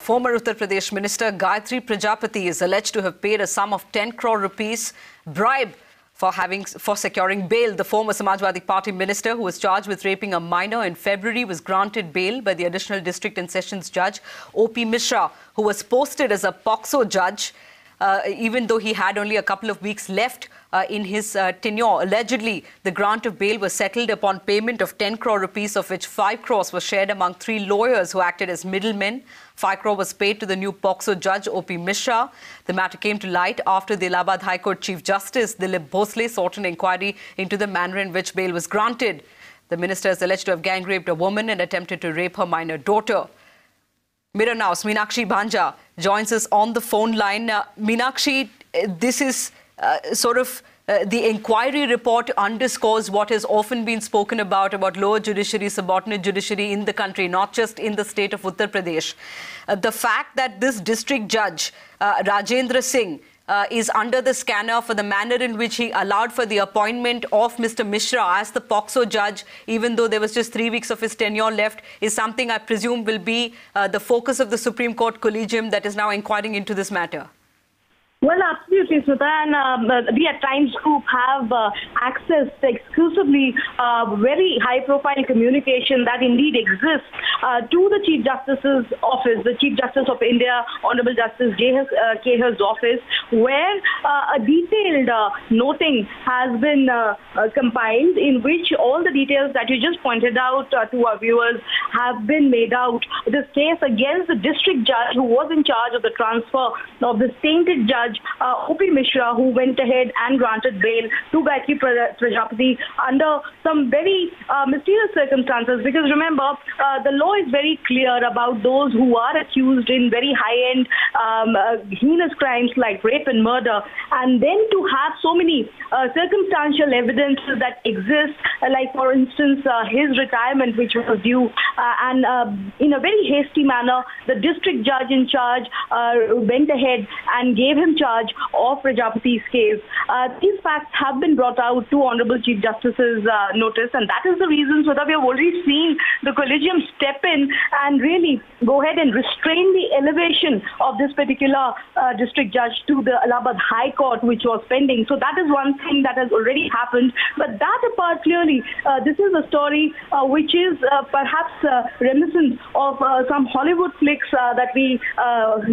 Former Uttar Pradesh Minister Gayatri Prajapati is alleged to have paid a sum of 10 crore rupees bribe for securing bail. The former Samajwadi Party minister, who was charged with raping a minor in February, was granted bail by the additional district and sessions judge O.P. Mishra, who was posted as a POCSO judge, even though he had only a couple of weeks left in his tenure. Allegedly, the grant of bail was settled upon payment of 10 crore rupees, of which 5 crores was shared among 3 lawyers who acted as middlemen. 5 crore was paid to the new POCSO judge O.P. Mishra. The matter came to light after the Allahabad High Court Chief Justice Dilip Bhosle sought an inquiry into the manner in which bail was granted. The minister is alleged to have gang raped a woman and attempted to rape her minor daughter. Mirror Now's Meenakshi Bhanja joins us on the phone line. Meenakshi, this is the inquiry report underscores what has often been spoken about lower judiciary, subordinate judiciary in the country, not just in the state of Uttar Pradesh. The fact that this district judge, Rajendra Singh, is under the scanner for the manner in which he allowed for the appointment of Mr. Mishra as the POCSO judge, even though there was just 3 weeks of his tenure left, is something I presume will be the focus of the Supreme Court collegium that is now inquiring into this matter. Well, absolutely, Smita, and we at Times Group have accessed exclusively very high-profile communication that indeed exists to the Chief Justice's office, the Chief Justice of India, Honorable Justice Khehar's office, where a detailed noting has been compiled, in which all the details that you just pointed out to our viewers have been made out. This case against the district judge who was in charge of the transfer of the tainted judge O.P. Mishra, who went ahead and granted bail to Gayatri Prajapati under some very mysterious circumstances. Because remember, the law is very clear about those who are accused in very high-end heinous crimes like rape and murder, and then to have so many circumstantial evidences that exist, like for instance his retirement, which was due, and in a very hasty manner, the district judge in charge went ahead and gave him charge of Prajapati's case. These facts have been brought out to Honorable Chief Justice's notice, and that is the reason so that we have already seen the collegium step in and really go ahead and restrain the elevation of this particular district judge to the Allahabad High Court, which was pending. So that is one thing that has already happened. But that apart, clearly, this is a story which is perhaps reminiscent of some Hollywood flicks that we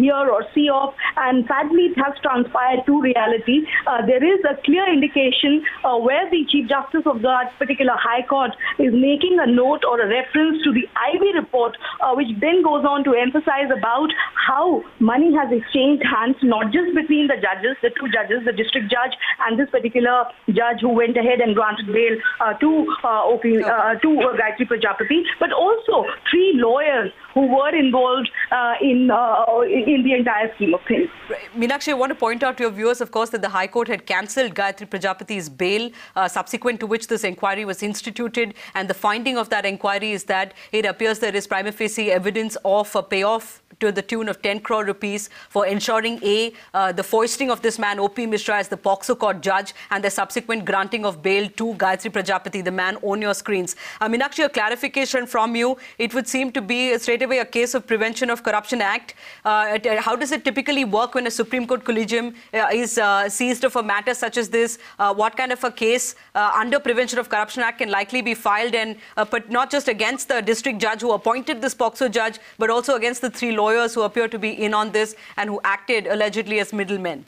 hear or see of, and sadly it has transpired to reality. There is a clear indication where the Chief Justice of that particular High Court is making a note or a reference to the Ivy report, which then goes on to emphasize about how money has exchanged hands, not just between the judges, the 2 judges, the district judge and this particular judge who went ahead and granted bail to Gayatri Prajapati, but also 3 lawyers who were involved in the entire scheme of things. Meenakshi, I want to point out to your viewers, of course, that the High Court had cancelled Gayatri Prajapati's bail, subsequent to which this inquiry was instituted. And the finding of that inquiry is that it appears there is prima facie evidence of a payoff to the tune of 10 crore rupees for ensuring the foisting of this man O.P. Mishra as the POCSO court judge, and the subsequent granting of bail to Gayatri Prajapati, the man on your screens. Meenakshi, a clarification from you. It would seem to be straight away a case of Prevention of Corruption Act. How does it typically work when a Supreme Court collegium is seized of a matter such as this? What kind of a case under Prevention of Corruption Act can likely be filed, and but not just against the district judge who appointed this POCSO judge, but also against the 3 lawyers who appear to be in on this and who acted allegedly as middlemen?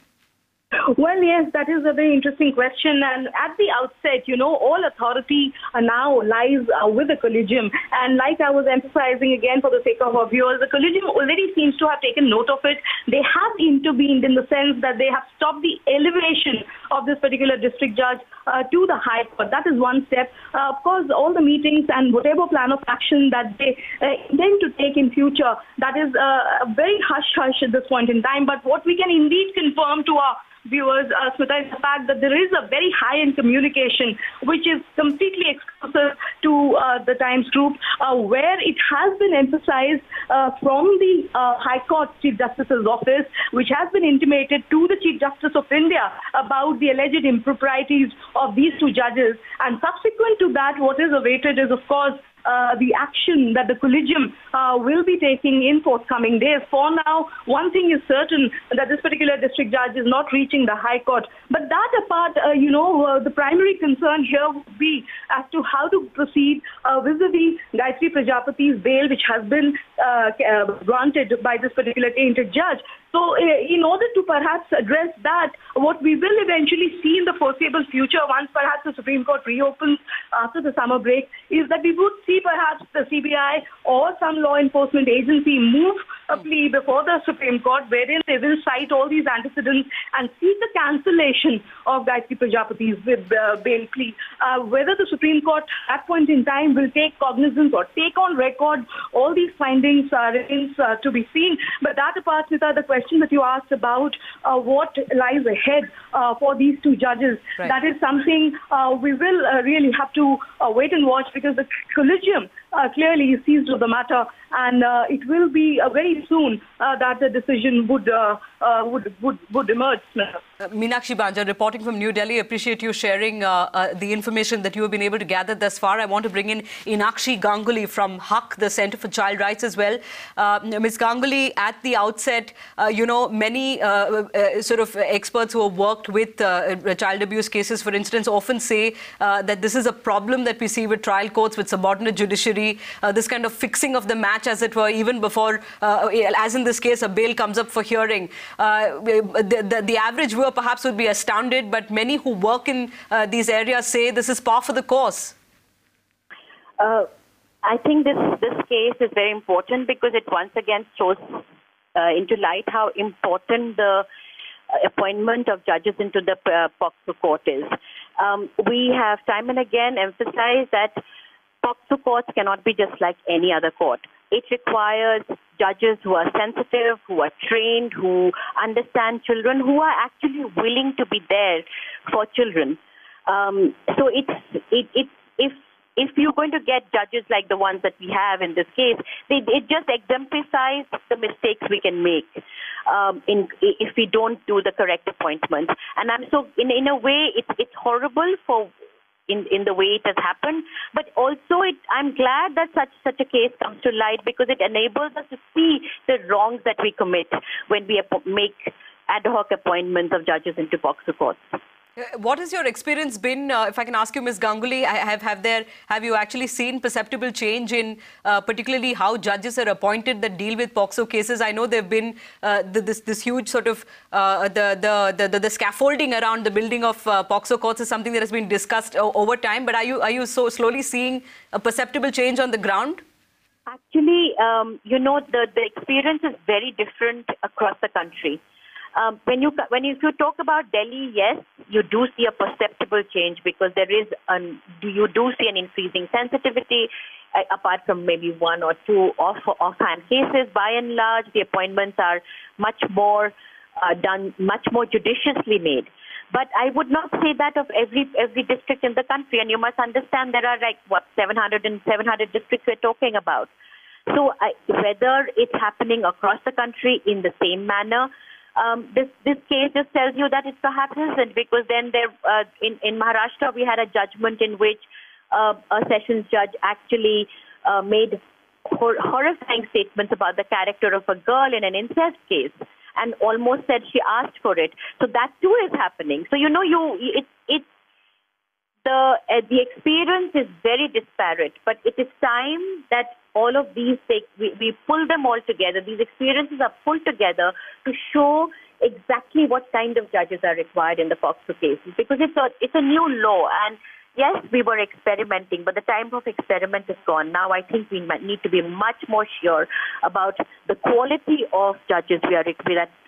Well, yes, that is a very interesting question. And at the outset, all authority now lies with the collegium. And like I was emphasizing again for the sake of our viewers, the collegium already seems to have taken note of it. They have intervened in the sense that they have stopped the elevation of this particular district judge to the High Court. That is one step. Of course, all the meetings and whatever plan of action that they intend to take in future, that is very hush-hush at this point in time. But what we can indeed confirm to our viewers, Smita, is the fact that there is a very high-end communication which is completely exclusive to the Times Group, where it has been emphasized from the High Court Chief Justice's office, which has been intimated to the Chief Justice of India about the alleged improprieties of these 2 judges. And subsequent to that, what is awaited is, of course, the action that the collegium will be taking in forthcoming days. For now, one thing is certain, that this particular district judge is not reaching the High Court. But that apart, the primary concern here would be as to how to proceed vis-a-vis Gayatri Prajapati's bail, which has been granted by this particular tainted judge. So in order to perhaps address that, what we will eventually see in the foreseeable future, once perhaps the Supreme Court reopens after the summer break, is that we would see perhaps the CBI or some law enforcement agency move a plea before the Supreme Court, wherein they will cite all these antecedents and seek the cancellation of Gayatri Prajapati's bail plea. Whether the Supreme Court at that point in time will take cognizance or take on record all these findings remains to be seen. But that apart, Smita, the question that you asked about what lies ahead for these two judges, right, that is something we will really have to wait and watch, because the collegium clearly is seized of the matter, and it will be very soon that the decision would emerge. Meenakshi Banja, reporting from New Delhi. Appreciate you sharing the information that you have been able to gather thus far. I want to bring in Inakshi Ganguly from HUC, the Centre for Child Rights as well. Ms. Ganguly, at the outset, many sort of experts who have worked with child abuse cases, for instance, often say that this is a problem that we see with trial courts, with subordinate judiciary, this kind of fixing of the match, as it were, even before, as in this case, a bail comes up for hearing. The average viewer perhaps would be astounded, but many who work in these areas say this is par for the course. I think this case is very important because it once again throws into light how important the appointment of judges into the POCSO court is. We have time and again emphasized that POCSO courts cannot be just like any other court. It requires judges who are sensitive, who are trained, who understand children, who are actually willing to be there for children. So if you're going to get judges like the ones that we have in this case, it just exemplifies the mistakes we can make if we don't do the correct appointments. And in a way, it's horrible for in the way it has happened, but also I'm glad that such a case comes to light, because it enables us to see the wrongs that we commit when we make ad hoc appointments of judges into POCSO courts. What has your experience been, if I can ask you, Ms. Ganguly, have you actually seen perceptible change in particularly how judges are appointed that deal with POCSO cases? I know there have been this huge sort of, the scaffolding around the building of POCSO courts is something that has been discussed over time, but are you so slowly seeing a perceptible change on the ground? Actually, the experience is very different across the country. If you talk about Delhi, yes, you do see a perceptible change, because you do see an increasing sensitivity, apart from maybe one or two offhand cases. By and large, the appointments are much more done, much more judiciously made. But I would not say that of every district in the country, and you must understand there are 700 districts we're talking about. So whether it's happening across the country in the same manner, this case just tells you that it perhaps isn't, because then in Maharashtra we had a judgment in which a sessions judge actually made horrifying statements about the character of a girl in an incest case, and almost said she asked for it. So that too is happening. So the experience is very disparate, but it is time that all of these we pull them all together. These experiences are pulled together to show exactly what kind of judges are required in the POCSO cases, because it's a new law. And yes, we were experimenting, but the time of experiment is gone. Now I think we need to be much more sure about the quality of judges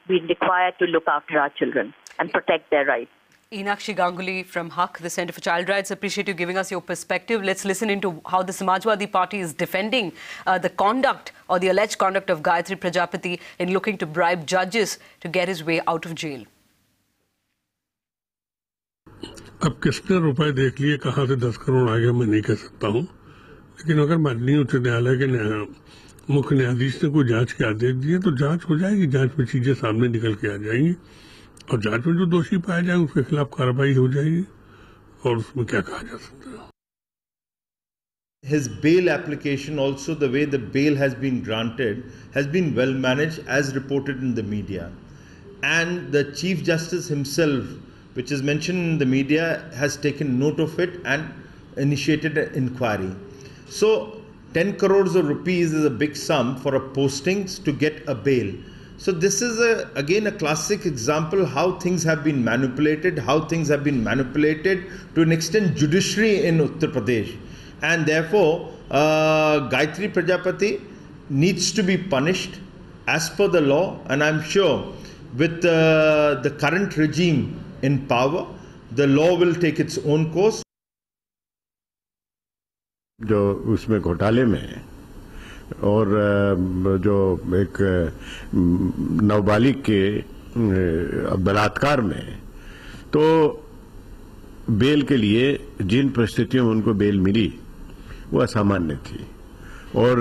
we require to look after our children and protect their rights. Inakshi Ganguly from HUC, the Centre for Child Rights. Appreciate you giving us your perspective. Let's listen into how the Samajwadi Party is defending the conduct or the alleged conduct of Gayatri Prajapati in looking to bribe judges to get his way out of jail. अब किसने रुपए देख लिए कहां से 10 करोड़ आ गया मैं नहीं कह सकता हूं, लेकिन अगर माननीय उच्च न्यायालय के मुख्य न्यायाधीश ने कोई जांच के आदेश दिए तो जांच हो जाएगी, जांच में चीजें सामने निकल के आ जाएंगी और जांच में जो दोषी पाया जाए उसके खिलाफ कार्रवाई हो जाएगी और उसमें क्या कहा जा सकता है। His bail application, also the way the bail has been granted, has been well managed as reported in the media. And the Chief Justice himself, which is mentioned in the media, has taken note of it and initiated an inquiry. So 10 crores of rupees is a big sum for a postings to get a bail. So this is again a classic example how things have been manipulated, to an extent judiciary in Uttar Pradesh. And therefore, Gayatri Prajapati needs to be punished as per the law. And I'm sure with the current regime in power, the law will take its own course. जो उसमें घोटाले में और जो एक नाबालिग के बलात्कार में, तो बेल के लिए जिन परिस्थितियों में उनको बेल मिली वो असामान्य थी। और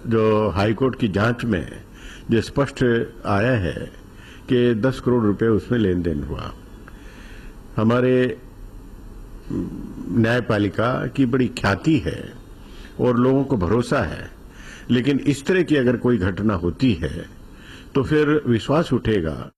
जो हाईकोर्ट की जांच में जो स्पष्ट आया है कि 10 करोड़ रुपए उसमें लेन देन हुआ। हमारे न्यायपालिका की बड़ी ख्याति है और लोगों को भरोसा है, लेकिन इस तरह की अगर कोई घटना होती है तो फिर विश्वास उठेगा।